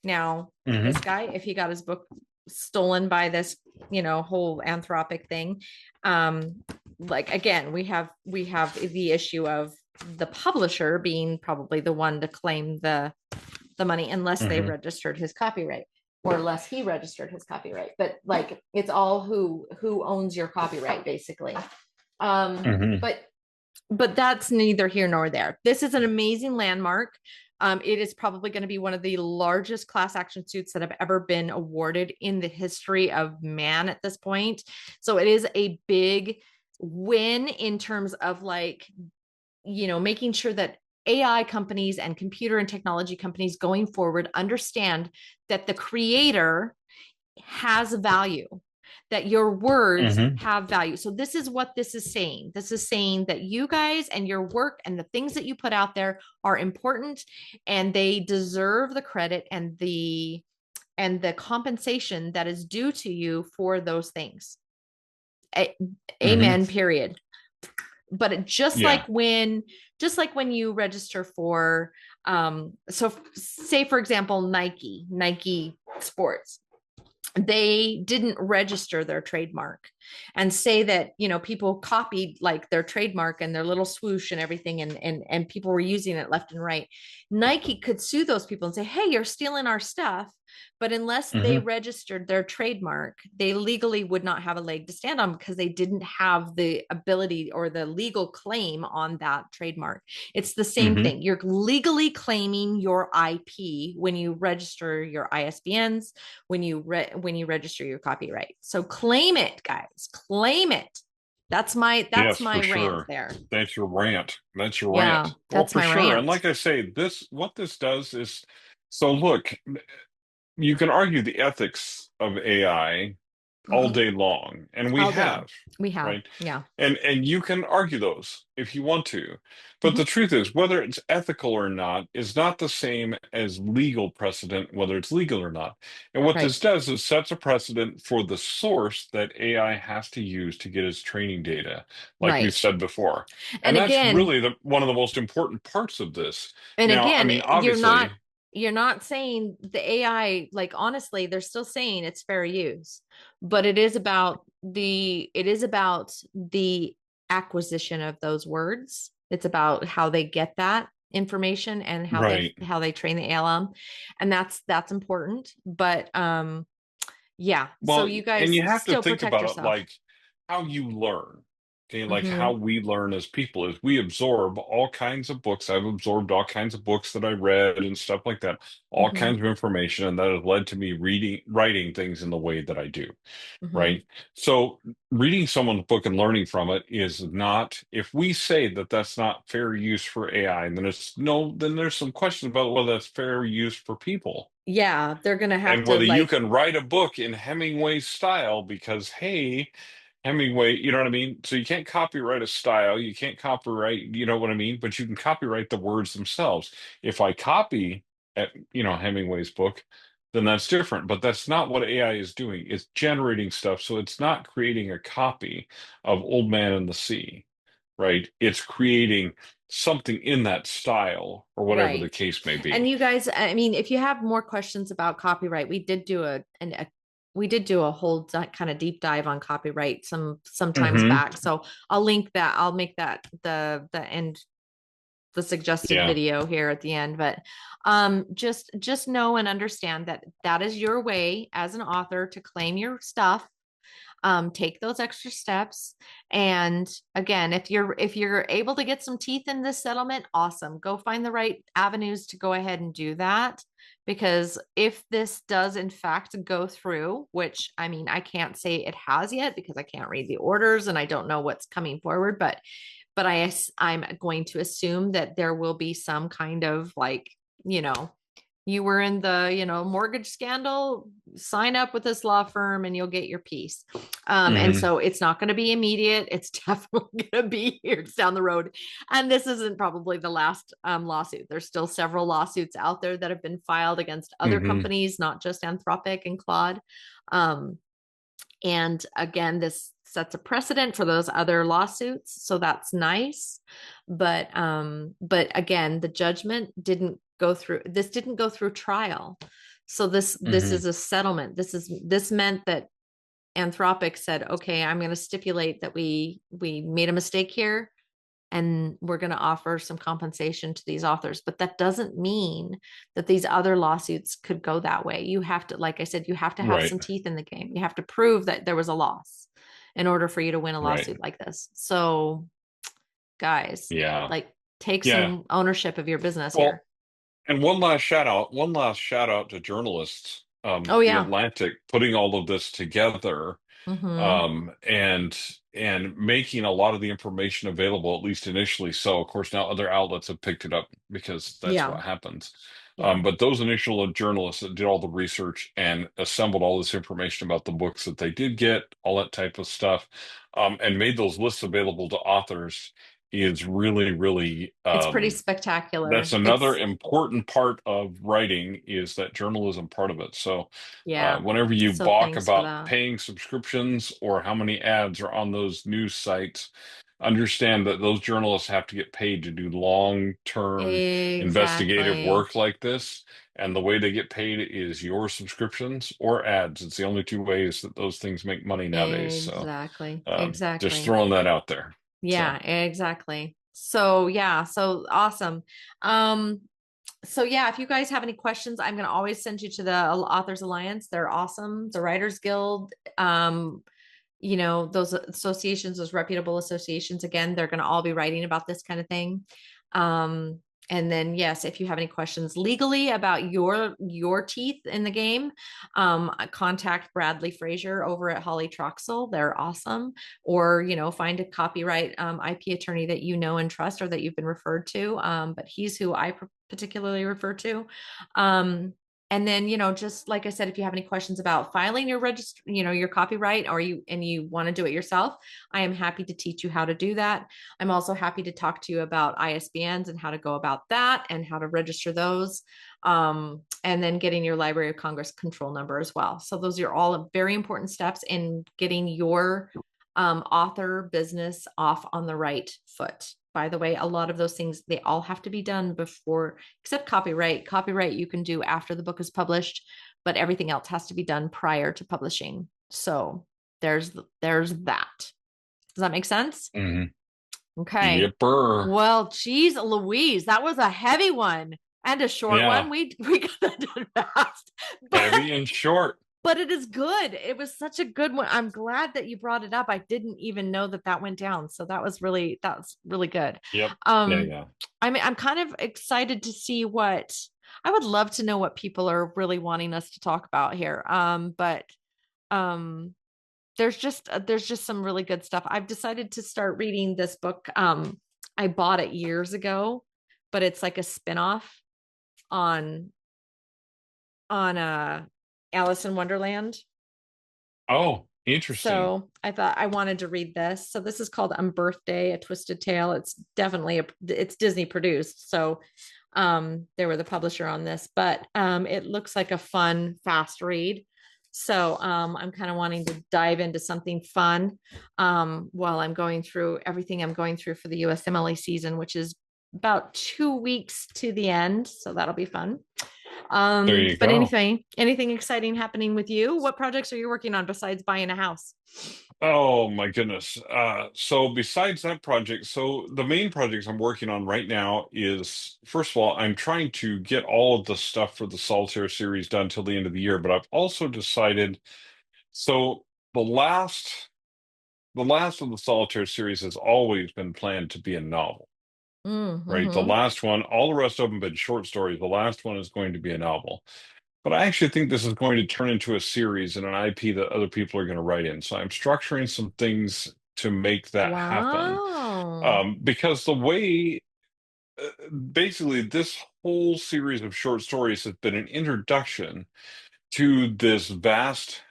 Now, this Hmm. guy, if he got his book stolen by this, whole Anthropic thing, like again, we have the issue of the publisher being probably the one to claim the money unless they Hmm. registered his copyright or unless he registered his copyright. But like it's all who owns your copyright basically. Um, Hmm. but but that's neither here nor there. This is an amazing landmark. It is probably going to be one of the largest class action suits that have ever been awarded in the history of man at this point. So it is a big win in terms of like, making sure that AI companies and computer and technology companies going forward understand that the creator has value, that your words Hmm. have value. So this is what this is saying. This is saying that you guys and your work and the things that you put out there are important and they deserve the credit and the compensation that is due to you for those things. Hmm. Amen, period. But Yeah. just like when you register for so say for example Nike Sports, they didn't register their trademark and say that people copied like their trademark and their little swoosh and everything and people were using it left and right. Nike could sue those people and say, hey, you're stealing our stuff, but unless they Hmm. registered their trademark they legally would not have a leg to stand on because they didn't have the ability or the legal claim on that trademark. It's the same Hmm. thing. You're legally claiming your IP when you register your ISBNs, when you register your copyright. So claim it, guys. Claim it. That's my Yes, that's my for rant sure. there. That's your rant. That's your Yeah, rant. Well, that's for my sure. And rant. like I say, what this does is, so look, you can argue the ethics of AI all Mhm. day long, and we All day. have, We have. right? Yeah. And you can argue those if you want to. But the Mhm. truth is, whether it's ethical or not is not the same as legal precedent, whether it's legal or not. And what Right. this does is sets a precedent for the source that AI has to use to get its training data, like we've Right. said before. And And that's again, really one of the most important parts of this. and Now, I again, mean, you're not obviously, you're not saying the AI, like honestly, they're still saying it's fair use, but it is about the acquisition of those words. It's about how they get that information and how they right. how they train the ALM. And that's important. But yeah, so Well, you and guys you have to still think protect about it yourself. like how you learn. Okay, like how Mm-hmm. we learn as people is we absorb all kinds of books. I've absorbed all kinds of books that I read and stuff like that, all Mm-hmm. kinds of information, and that has led to me writing things in the way that I do, Mm-hmm. right? So reading someone's book and learning from it is not, if we say that that's not fair use for AI, then it's no, then there's some questions about whether that's fair use for people. Yeah, they're gonna have And to whether you like, can write a book in Hemingway's style because, hey, Hemingway, you know what I mean? So you can't copyright a style, you can't copyright, you know what I mean? But you can copyright the words themselves. If I copy, Hemingway's book, then that's different. But that's not what AI is doing. It's generating stuff, so it's not creating a copy of Old Man and the Sea, right? It's creating something in that style or whatever the right. case may And be. you guys, I mean, if you have more questions about copyright, we did do a whole kind of deep dive on copyright some times Hmm. back. So I'll link that. I'll make that the end, the suggested Yeah. video here at the end. But just know and understand that that is your way as an author to claim your stuff. Take those extra steps. And again, if you're able to get some teeth in this settlement, awesome. Go find the right avenues to go ahead and do that. Because if this does in fact go through, which I mean, I can't say it has yet because I can't read the orders and I don't know what's coming forward, but I'm going to assume that there will be some kind of like, you know, you were in the, mortgage scandal, sign up with this law firm and you'll get your piece. And Hmm. so it's not going to be immediate. It's definitely going to be years down the road. And this isn't probably the last lawsuit. There's still several lawsuits out there that have been filed against other Hmm. companies, not just Anthropic and Claude. Um, and again, this sets a precedent for those other lawsuits. So that's nice. But again, the judgment didn't go through trial. So this Hmm. is a settlement. This meant that Anthropic said, okay, I'm going to stipulate that we made a mistake here and we're going to offer some compensation to these authors. But that doesn't mean that these other lawsuits could go that way. You have to, like I said, you have to have Right. some teeth in the game. You have to prove that there was a loss in order for you to win a Right. lawsuit like this. So, guys, Yeah. like take Yeah. some ownership of your business here. Well, and one last shout out to journalists, Oh, The yeah. Atlantic putting all of this together, Mm-hmm. um, and and making a lot of the information available, at least initially. So, of course, now other outlets have picked it up because that's Yeah. what happens. Yeah. But those initial journalists that did all the research and assembled all this information about the books that they did get, all that type of stuff, and made those lists available to authors is really, really It's pretty spectacular. that's another It's, important part of writing is that journalism part of it. So, yeah. whenever you So balk thanks for about that. paying subscriptions or how many ads are on those news sites, understand that those journalists have to get paid to do long-term investigative Exactly. work like this. And the way they get paid is your subscriptions or ads. It's the only two ways that those things make money nowadays. So, Exactly. just Exactly. throwing that out there. Yeah, So, exactly. So yeah, so awesome. Um, so yeah, if you guys have any questions, I'm gonna always send you to the Authors Alliance. They're awesome. The Writers Guild, those associations, those reputable associations, again, they're gonna all be writing about this kind of thing. Um, and then yes, if you have any questions legally about your teeth in the game, contact Bradley Frazier over at Holly Troxel. They're awesome. Or find a copyright IP attorney that you know and trust or that you've been referred to. But he's who I particularly refer to. And then, just like I said, if you have any questions about filing your register, your copyright, or you want to do it yourself, I am happy to teach you how to do that. I'm also happy to talk to you about ISBNs and how to go about that and how to register those. And then getting your Library of Congress control number as well. So those are all very important steps in getting your author business off on the right foot. By the way, a lot of those things, they all have to be done before, except copyright. Copyright you can do after the book is published, but everything else has to be done prior to publishing. So there's that. Does that make sense? mhm. Okay. Yipper. Well, geez, Louise, that was a heavy one and a short one. Yeah. We got that done fast, but Heavy and short. but it is good. It was such a good one. I'm glad that you brought it up. I didn't even know that that went down. So that was really good. Yep. Yeah, Um, yeah. I mean, I'm kind of excited to see what I would love to know what people are really wanting us to talk about here. But um, there's just some really good stuff. I've decided to start reading this book. I bought it years ago, but it's like a spinoff on on Alice in Wonderland. Oh, interesting. So I thought I wanted to read this. So this is called Birthday, A Twisted Tale. It's definitely it's Disney produced. So they were the publisher on this, but it looks like a fun, fast read. So I'm kind of wanting to dive into something fun while I'm going through everything I'm going through for the USMLE season, which is about 2 weeks to the end. So that'll be fun. There you But go. anyway, anything exciting happening with you? What projects are you working on besides buying a house? Oh my goodness. So besides that project, so the main projects I'm working on right now is, first of all, I'm trying to get all of the stuff for the Solitaire series done till the end of the year, but I've also decided, so the last the last of the Solitaire series has always been planned to be a novel, right? The Mm-hmm. last one, all the rest of them have been short stories. The last one is going to be a novel. But I actually think this is going to turn into a series and an IP that other people are going to write in. So I'm structuring some things to make that happen. Wow. Because the way, basically, this whole series of short stories has been an introduction to this vast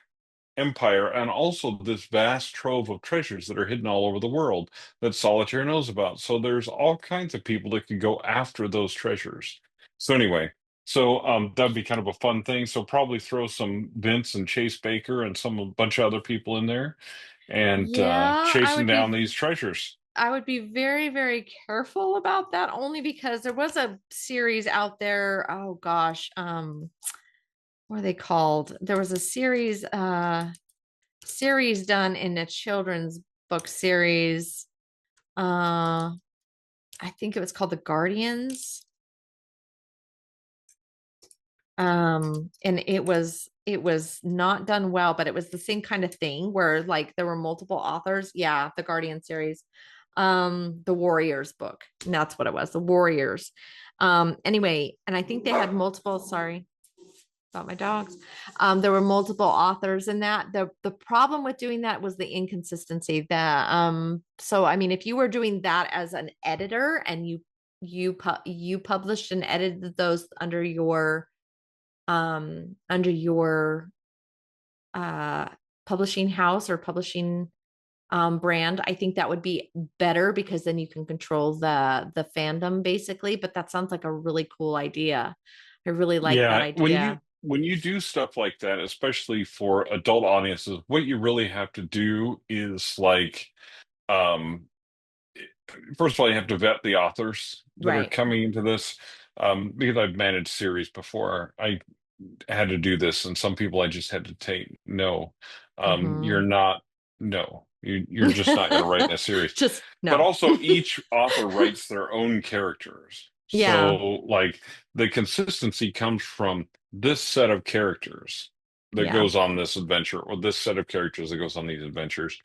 empire and also this vast trove of treasures that are hidden all over the world that Solitaire knows about. So there's all kinds of people that can go after those treasures. So anyway, so that'd be kind of a fun thing. So probably throw some Vince and Chase Baker and some a bunch of other people in there and Yeah, chasing down these treasures. I would be very, very careful about that only because there was a series out there. Oh gosh, what are they called? There was a series done in a children's book series. Uh, I think it was called The Guardians. And it was not done well, but it was the same kind of thing where like there were multiple authors. Yeah, the Guardian series. The Warriors book. And that's what it was, the Warriors. Anyway, and I think they had multiple, sorry about my dogs. There were multiple authors in that. The problem with doing that was the inconsistency. That so I mean, if you were doing that as an editor and you published and edited those under your uh publishing house or publishing brand, I think that would be better because then you can control the fandom basically. But that sounds like a really cool idea. I really like that Yeah, idea. when you do stuff like that, especially for adult audiences, what you really have to do is like um first of all, you have to vet the authors that are Right. coming into this. Because I've managed series before, I had to do this, and some people I just had to take no. You're Mm-hmm. not no. You're just not going to write in a series. Just But no. also, each author writes their own characters. Yeah. So, like, the consistency comes from this set of characters that Yeah. goes on this adventure, or this set of characters that goes on these adventures.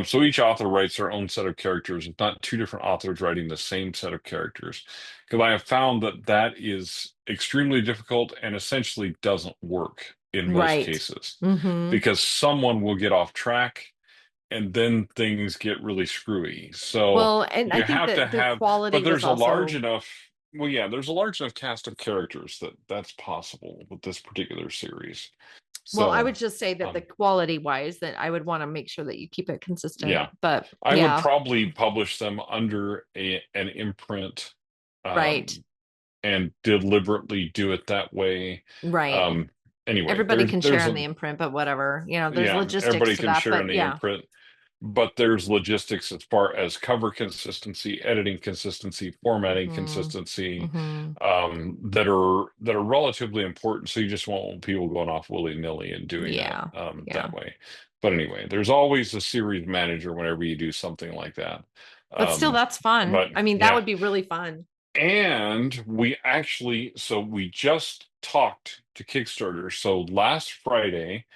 So each author writes their own set of characters. It's not two different authors writing the same set of characters. Because I have found that that is extremely difficult and essentially doesn't work in most Right. cases. Mm-hmm. Because someone will get off track and then things get really screwy. So Well, and I you think have to that the have, quality but was there's a large also enough, well, yeah, there's a large enough cast of characters that that's possible with this particular series. well, I would So, just say that the um, quality wise, that I would want to make sure that you keep it consistent. yeah, But I would yeah, probably publish them under an imprint, right. um, and deliberately do it that way. Right. Um, anyway, Everybody can share there's on a the imprint, but whatever. You know, there's yeah, logistics everybody to can that. share in But the yeah. imprint, but there's logistics as far as cover consistency, editing consistency, formatting Mm-hmm. consistency, Mm-hmm. that are relatively important. So you just won't want people going off willy-nilly and doing that Yeah. Yeah. that way. But anyway, there's always a series manager whenever you do something like that. But still, Um, that's fun. but I mean, that yeah. would be really fun. And we just talked to Kickstarter. So last Friday,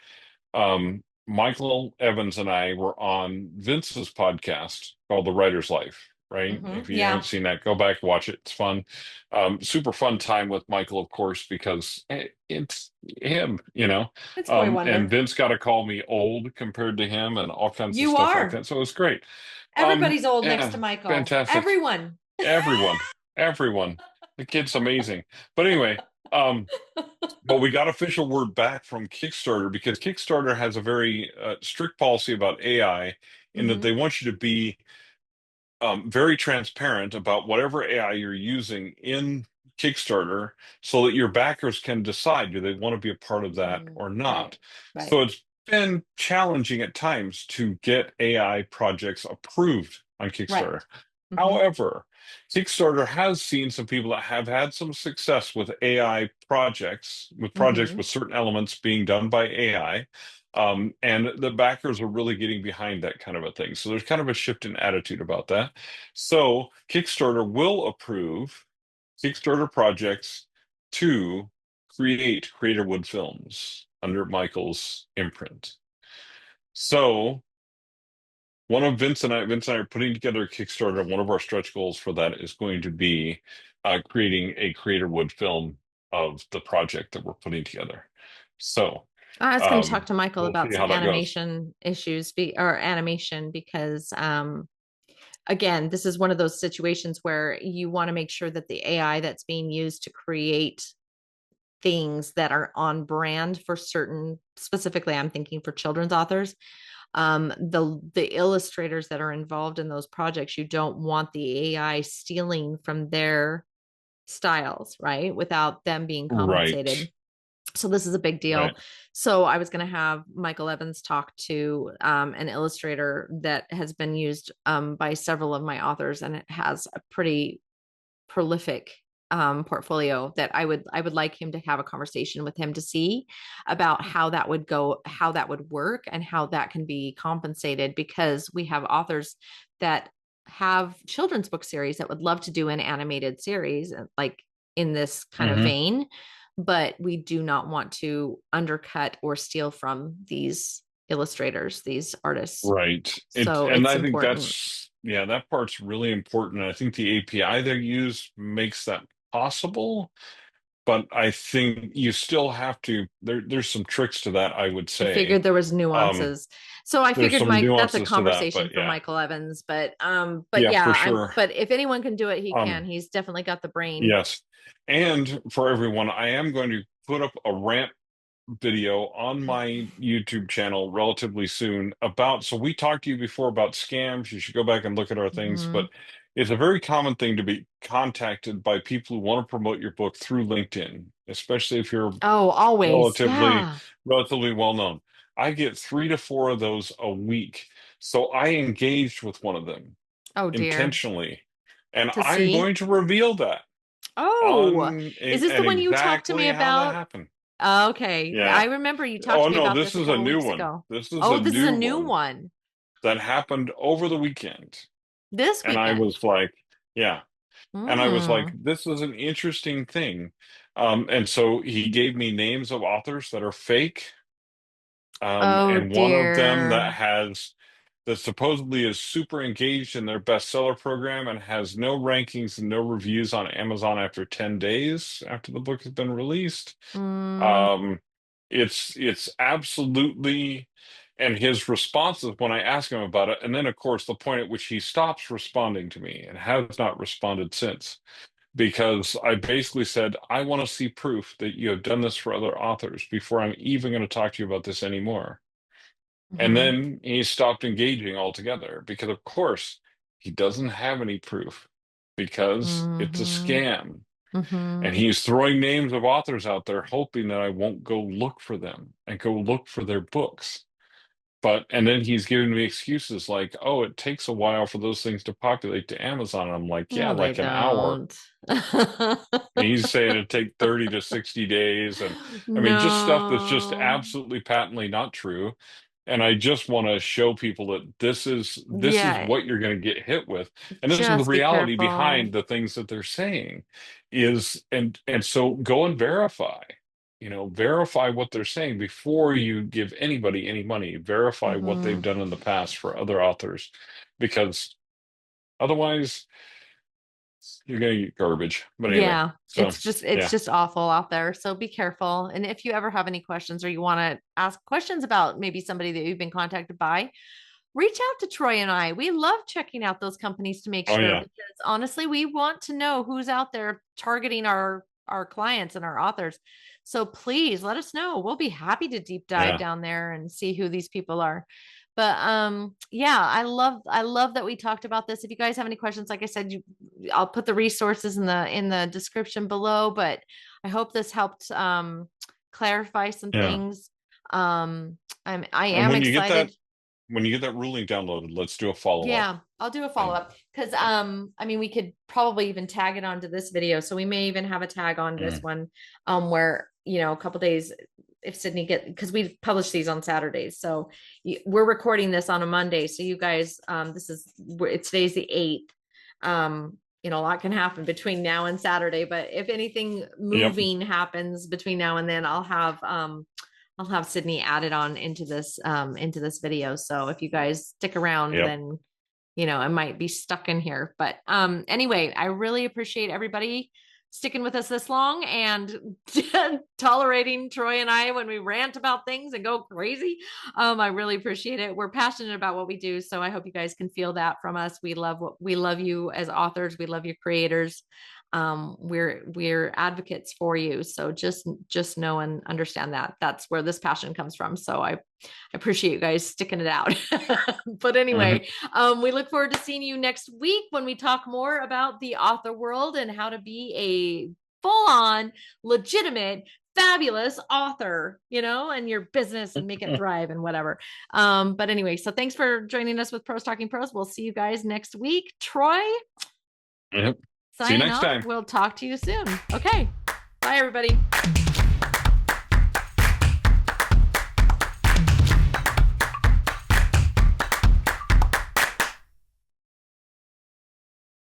Michael Evans and I were on Vince's podcast called The Writer's Life, right? If you haven't Yeah, seen that, go back, watch it. It's fun. Super fun time with Michael, of course, because it's him, you know. it's Boy And Wonder. Vince got to call me old compared to him and all kinds of You stuff like are. that. So it was great. Everybody's old next Yeah, to Michael. fantastic. Everyone. Everyone, everyone. The kid's amazing. But anyway, um, but we got official word back from Kickstarter because Kickstarter has a very strict policy about AI in that Hmm. they want you to be very transparent about whatever AI you're using in Kickstarter so that your backers can decide do they want to be a part of that or Right. not. Right. So it's been challenging at times to get AI projects approved on Kickstarter. Right. Hmm. However, Kickstarter has seen some people that have had some success with AI projects, with projects Hmm. with certain elements being done by AI. And the backers are really getting behind that kind of a thing. So there's kind of a shift in attitude about that. So Kickstarter will approve Kickstarter projects to create Creator Wood films under Michael's imprint. So Vince and I are putting together a Kickstarter. One of our stretch goals for that is going to be creating a Creator Wood film of the project that we're putting together. So I was going to talk to Michael we'll about see some how that goes. animation issues or animation because again, this is one of those situations where you want to make sure that the AI that's being used to create things that are on brand for certain, specifically I'm thinking for children's authors, the illustrators that are involved in those projects, you don't want the AI stealing from their styles, right, without them being Right, compensated. So this is a big deal. right. So I was going to have Michael Evans talk to an illustrator that has been used by several of my authors, and it has a pretty prolific portfolio that I would like him to have a conversation with him to see about how that would go, how that would work, and how that can be compensated, because we have authors that have children's book series that would love to do an animated series like in this kind of Hmm. vein, but we do not want to undercut or steal from these illustrators, these artists. Right. So And it's I think important. yeah, that part's really important. I think the API they use makes that possible, but I think you still have to there's some tricks to that, I would I say. figured there was Um, nuances. So I there's figured some Mike, that's a nuances to that, conversation but for yeah. Michael Evans, but Yeah, yeah, for I'm sure. but if anyone can do it, he can. Um, He's definitely got the brain. yes. And for everyone, I am going to put up a rant video on my YouTube channel relatively soon about. So we talked to you before about scams. You should go back and look at our things, but Mhm. it's a very common thing to be contacted by people who want to promote your book through LinkedIn, especially if you're Oh, always. relatively Yeah. relatively well known. I get 3 to 4 of those a week. So I engaged with one of them Oh dear. intentionally, and To I'm see. going to reveal that Oh, on is this the and one you talked to me exactly how that about? happened. Okay. I Yeah. remember you talked Oh to me no, about this this a is a couple new weeks one. ago. This is a Oh, this is a new new one one that happened over the weekend. this And I weekend. was like, yeah. And I was like, Mm. this is an interesting thing. And so he gave me names of authors that are fake. Oh And one of them dear. that supposedly is super engaged in their bestseller program and has no rankings and no reviews on Amazon after 10 days after the book has been released. Mm. Um, it's absolutely, and his responses when I ask him about it, and then of course the point at which he stops responding to me and has not responded since, because I basically said, I want to see proof that you have done this for other authors before I'm even going to talk to you about this anymore. And Hmm. then he stopped engaging altogether because of course he doesn't have any proof because it's a Hmm. scam. And Hmm. he's throwing names of authors out there, hoping that I won't go look for them and go look for their books. And then he's giving me excuses like, oh, it takes a while for those things to populate to Amazon. And I'm like, yeah, No, they like an hour. don't. And he's saying it'd take 30 to 60 days. And I mean, just stuff that's just No. absolutely patently not true. And I just want to show people that this is Yeah, what you're going to get hit with. And this is the just be reality careful. behind the things that they're saying is, and so go and verify. Verify what they're saying before you give anybody any money. Verify what they've Hmm. done in the past for other authors, because otherwise you're going to get garbage. But anyway, Yeah, so it's yeah. just awful out there. So be careful. And if you ever have any questions or you want to ask questions about maybe somebody that you've been contacted by, reach out to Troy and I. We love checking out those companies to make Oh sure yeah. because honestly, we want to know who's out there targeting our clients and our authors. So please let us know. We'll be happy to deep dive Yeah. down there and see who these people are. But yeah, I love that we talked about this. If you guys have any questions, like I said, I'll put the resources in the description below, but I hope this helped clarify some Yeah. things. I And am excited. when you get that ruling downloaded, let's do a follow-up. Yeah, I'll do a follow And up because I mean we could probably even tag it onto this video. So we may even have a tag on this mm, one where a couple days if Sydney get because we publish these on Saturdays. So we're recording this on a Monday. So you guys it's today's the 8th. A lot can happen between now and Saturday, but if anything yep. moving happens between now and then, I'll have Sydney added on into this video. So if you guys stick around, Yep. then it might be stuck in here. But anyway, I really appreciate everybody sticking with us this long and tolerating Troy and I when we rant about things and go crazy. I really appreciate it. We're passionate about what we do, so I hope you guys can feel that from us. We love you as authors. We love your creators. We're advocates for you. So just know and understand that that's where this passion comes from. So I appreciate you guys sticking it out. But Hmm. anyway, we look forward to seeing you next week when we talk more about the author world and how to be a full-on, legitimate, fabulous author, and your business and make it thrive and whatever. But anyway, so thanks for joining us with Pros Talking Pros. We'll see you guys next week. Troy, Yep. See you signing next off. time. We'll talk to you soon. Okay. Bye, everybody.